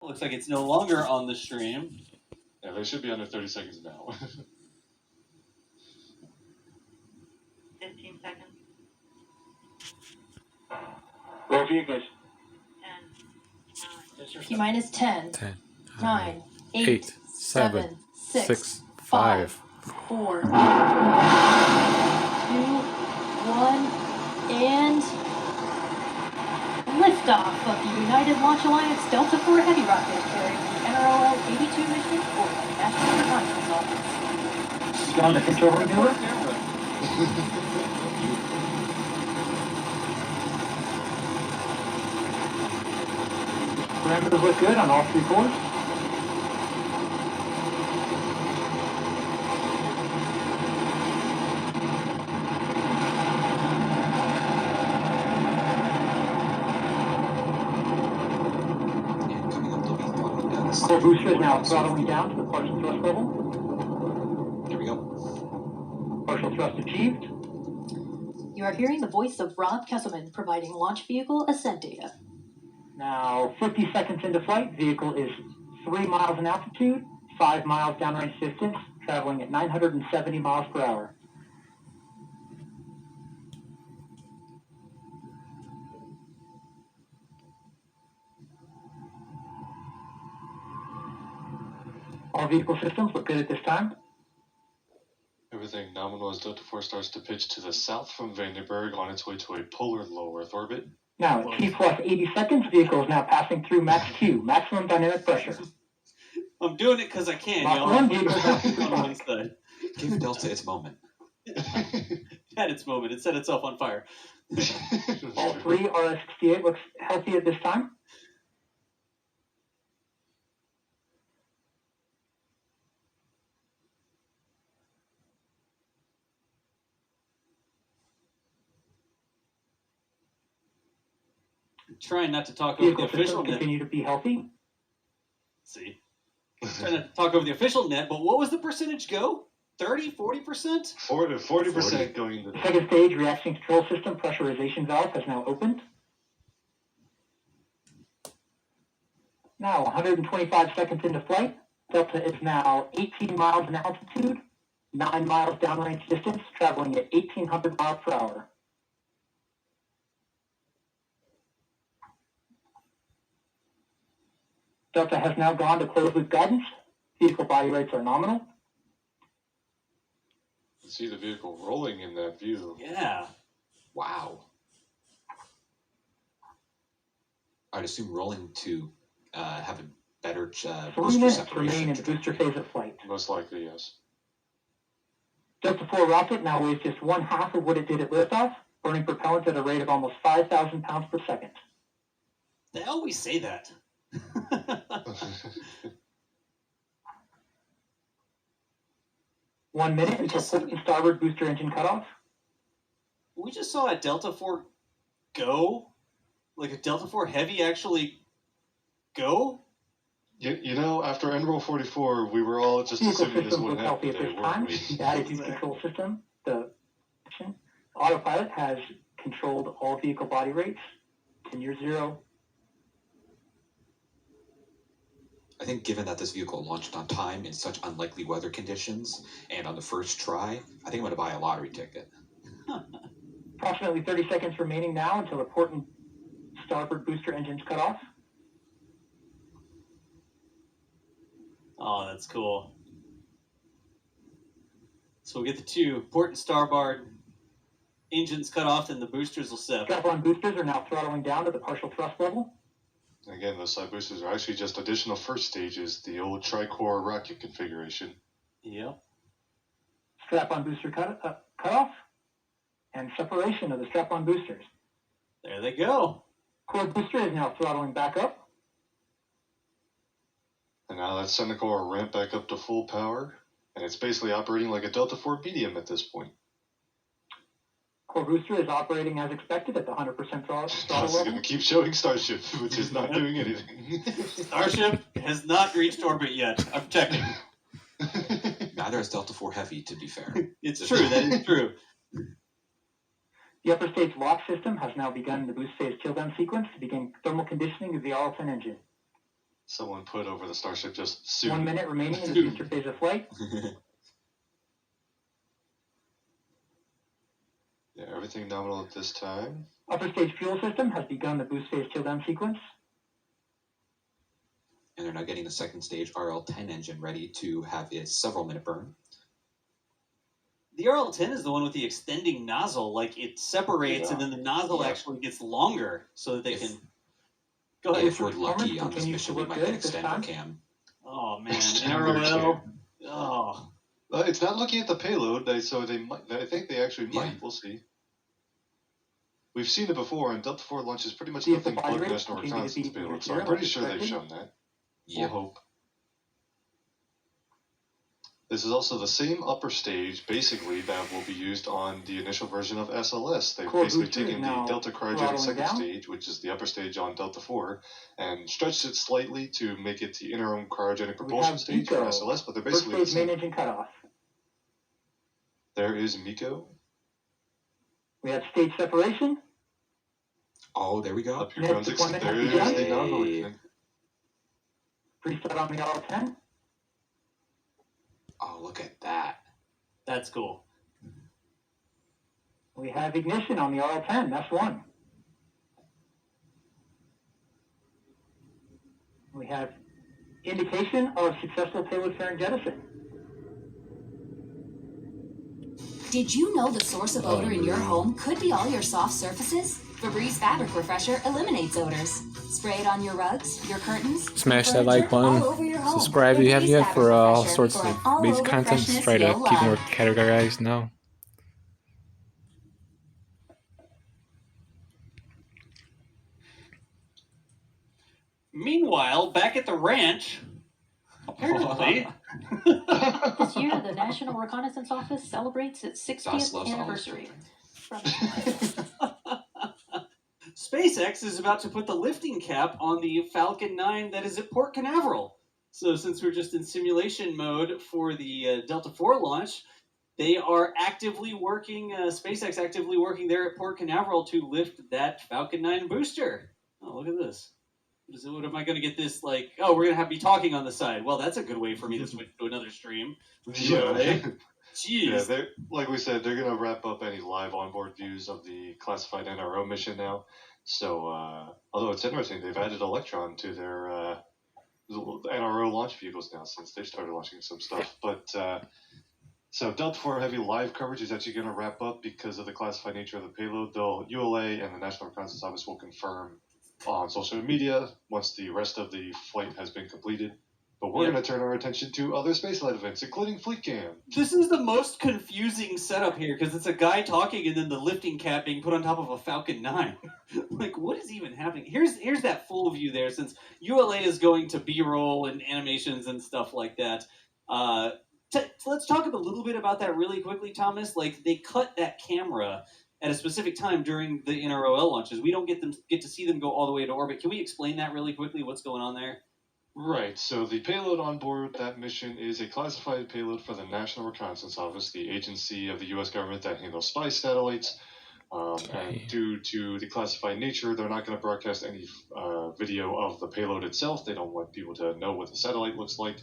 looks like it's no longer on the stream. Yeah, they should be under 30 seconds now. 15 seconds. Roll vehicles. 10, 9. T-minus 10, 9, 8, 7, 6, 5, 4, 2, 1, and liftoff of the United Launch Alliance Delta IV Heavy rocket carrying the NROL 82 mission for the National Reconnaissance Office. Down the control room, Hiller. Parameters look good on all 3 cores. Core booster is now throttling down to the partial thrust level. Here we go. Partial thrust achieved. You are hearing the voice of Rob Kesselman providing launch vehicle ascent data. Now, 50 seconds into flight, vehicle is 3 miles in altitude, 5 miles downrange distance, traveling at 970 miles per hour. All vehicle systems look good at this time. Everything nominal as Delta 4 starts to pitch to the south from Vandenberg on its way to a polar low Earth orbit. Now, at T plus 80 seconds, vehicle is now passing through max Q, maximum dynamic pressure. I'm doing it because I can, Mach y'all. 1, vehicle On one side. Give Delta its moment. It had its moment. It set itself on fire. All 3 RS-68 looks healthy at this time. Trying not to talk over the Vehicle official systems net. continue to be healthy. See? Trying not to talk over the official net, but what was the percentage go? 30, 40%? 40% going into The second stage reaction control system pressurization valve has now opened. Now, 125 seconds into flight, Delta is now 18 miles in altitude, 9 miles downrange distance, traveling at 1,800 miles per hour. Delta has now gone to closed loop guidance. Vehicle body rates are nominal. You see the vehicle rolling in that view. Yeah. Wow. I'd assume rolling to have a better 3 booster minutes separation. remain in the booster phase of flight. Most likely, yes. Delta IV rocket now weighs just 1/2 of what it did at liftoff, burning propellant at a rate of almost 5,000 pounds per second. They always say that. 1 minute until port and starboard booster engine cutoff. We just saw a Delta 4 go? Like a Delta 4 Heavy actually go? You know, after Enroll 44, we were all just Vehicle assuming this systems wouldn't look healthy happen at today, this time. weren't we? The attitude control system, the autopilot has controlled all vehicle body rates to near zero. I think given that this vehicle launched on time in such unlikely weather conditions and on the first try, I think I'm going to buy a lottery ticket. Approximately 30 seconds remaining now until the port and starboard booster engines cut off. Oh, that's cool. So we'll get the 2 port and starboard engines cut off, and the boosters will set. Strap-on boosters are now throttling down to the partial thrust level. Again, those side boosters are actually just additional first stages, the old tri-core rocket configuration. Yep. Strap-on booster cut off, and separation of the strap-on boosters. There they go. Core booster is now throttling back up. And now that Seneca ramped back up to full power, and it's basically operating like a Delta 4 medium at this point. Core booster is operating as expected at the 100% throttle It's level. going to keep showing Starship, which is not doing anything. Starship has not reached orbit yet. I'm checking. Neither has Delta 4 Heavy, to be fair. It's true. That is true. The upper stage lock system has now begun the boost phase kill down sequence to begin thermal conditioning of the R10 engine. Someone put over the Starship just soon. 1 minute remaining in the booster phase of flight. Yeah, everything nominal at this time. Upper stage fuel system has begun the boost phase till down sequence. And they're now getting the second stage RL-10 engine ready to have its several minute burn. The RL-10 is the one with the extending nozzle. Like, it separates, and then the nozzle actually gets longer so that they can... Go ahead. If we're lucky on this mission, we might get extender cam. Oh, man. Extender NROL. cam. Oh. It's not looking at the payload, so they might. I think they actually might. Yeah. We'll see. We've seen it before, and Delta 4 launches pretty much See if the nothing but body national rate continues to reconnaissance be payload, so zero I'm pretty as sure they've expected. shown that. Yeah. We'll hope. This is also the same upper stage, basically, that will be used on the initial version of SLS. They've Core basically booster is taken the now Delta cryogenic throttling second down. stage, which is the upper stage on Delta 4, and stretched it slightly to make it the interim cryogenic We propulsion have stage for Eco. SLS, but they're First basically the stage main same. engine cutoff. There is Miko. We have stage separation. Oh, there we go. Up here Next comes deployment has There's begun. the nozzle Yay. again. Preset on the RL-10. Oh, look at that. That's cool. We have ignition on the RL-10. That's one. We have indication of successful payload fairing jettison. Did you know the source of odor in your home could be all your soft surfaces? Febreze Fabric Refresher eliminates odors. Spray it on your rugs, your curtains, Smash your that like furniture, button. all over your home. Subscribe if you haven't Febreze yet Fabric for all Refresher sorts for of an all basic over content. freshness Try to you'll keep more love. categorized now. Meanwhile, back at the ranch, apparently... This year, the National Reconnaissance Office celebrates its Das 60th loves olive anniversary. children. SpaceX is about to put the lifting cap on the Falcon 9 that is at Port Canaveral. So since we're just in simulation mode for the Delta 4 launch, they are actively working, SpaceX actively working there at Port Canaveral to lift that Falcon 9 booster. Oh, look at this. What am I going to get this, like, oh, we're going to be talking on the side. Well, that's a good way for me to switch to another stream. Yeah. Jeez. Yeah, they're, like we said, they're going to wrap up any live onboard views of the classified NRO mission now. So, although it's interesting, they've added Electron to their NRO launch vehicles now since they started launching some stuff. But, so Delta 4 Heavy live coverage is actually going to wrap up because of the classified nature of the payload. Though ULA and the National Reconnaissance Office will confirm on social media once the rest of the flight has been completed. But we're going to turn our attention to other spaceflight events, including Fleet Cam. This is the most confusing setup here because it's a guy talking and then the lifting cap being put on top of a Falcon 9. Like, what is even happening? Here's that full view there, since ULA is going to B-roll and animations and stuff like that. Let's talk a little bit about that really quickly, Thomas. Like, they cut that camera at a specific time during the NROL launches. We don't get to see them go all the way to orbit. Can we explain that really quickly? What's going on there? Right, so the payload on board that mission is a classified payload for the National Reconnaissance Office, the agency of the U.S. government that handles spy satellites. And due to the classified nature, they're not going to broadcast any video of the payload itself. They don't want people to know what the satellite looks like.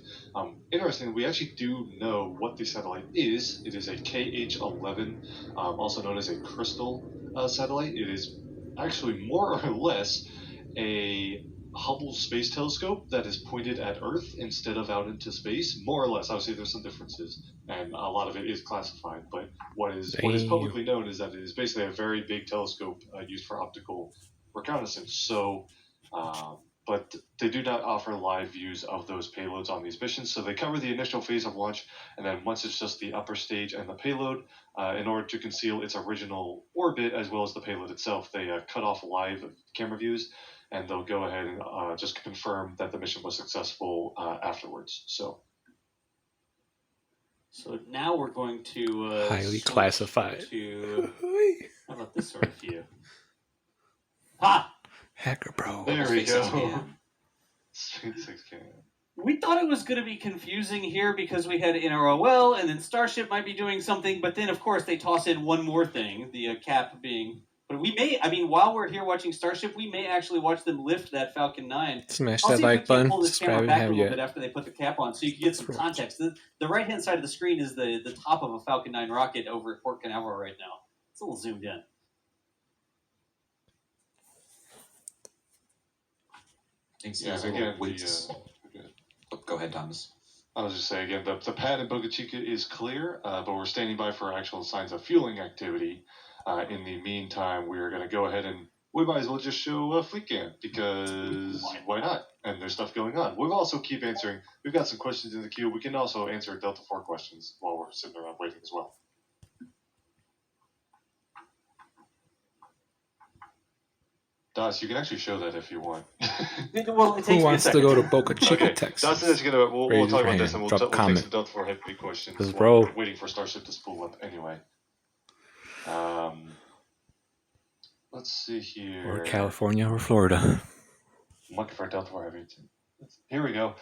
Interestingly, we actually do know what the satellite is. It is a KH-11, also known as a crystal satellite. It is actually more or less a Hubble Space Telescope that is pointed at Earth instead of out into space, more or less. Obviously, there's some differences, and a lot of it is classified. But what is publicly known is that it is basically a very big telescope used for optical reconnaissance. So, but they do not offer live views of those payloads on these missions. So they cover the initial phase of launch, and then once it's just the upper stage and the payload, in order to conceal its original orbit as well as the payload itself, they cut off live camera views. And they'll go ahead and just confirm that the mission was successful afterwards. So now we're going to highly classified. How about this sort of view? Ha! Hacker bro. There we go. Cam. We thought it was going to be confusing here because we had NROL and then Starship might be doing something, but then of course they toss in one more thing, the cap being put But we may, I mean, while we're here watching Starship, we may actually watch them lift that Falcon 9. Smash I'll that see if we like can't button. pull this camera Subscribe if you back a haven't little yet. bit after they put the cap on, so you can get some context. The right-hand side of the screen is the top of a Falcon 9 rocket over at Port Canaveral right now. It's a little zoomed in. Yeah, again, go ahead, Thomas. I was just saying, again, the pad in Boca Chica is clear, but we're standing by for actual signs of fueling activity. In the meantime, we're going to go ahead and we might as well just show a fleet cam, because why not? And there's stuff going on. We'll also keep answering. We've got some questions in the queue. We can also answer Delta 4 questions while we're sitting around waiting as well. Das, you can actually show that if you want. Well, Who wants to go to Boca Chica, Okay, Texas? Dustin is gonna. We'll talk about this, and we'll Drop a take comment. some Delta 4 Heavy questions. Because, while bro, we're waiting for Starship to spool up anyway. Let's see here. or California or Florida. I'm looking for a Delta 4 Heavy. Here we go.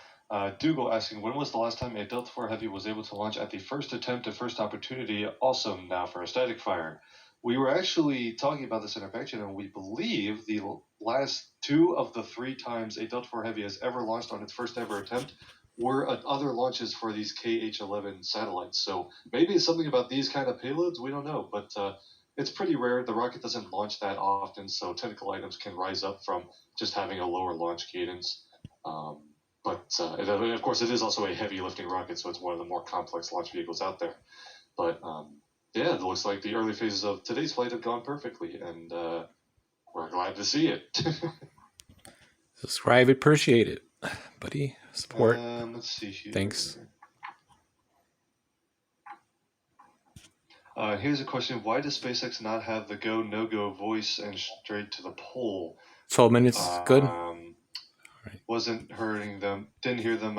Dougal asking, when was the last time a Delta 4 Heavy was able to launch at the first attempt at first opportunity? Awesome. Now for a static fire. We were actually talking about this in our back channel, and we believe the last 2 of the 3 times a Delta 4 Heavy has ever launched on its first ever attempt were other launches for these KH-11 satellites. So maybe it's something about these kind of payloads. We don't know, but it's pretty rare. The rocket doesn't launch that often, so technical items can rise up from just having a lower launch cadence. But of course, it is also a heavy lifting rocket, so it's one of the more complex launch vehicles out there. But yeah, it looks like the early phases of today's flight have gone perfectly, and we're glad to see it. Subscribe, appreciate it, buddy. Support. Let's see here. Thanks. Here's a question: why does SpaceX not have the go no go voice and straight to the pole? 12 minutes, good. Wasn't hurting them. Didn't hear them.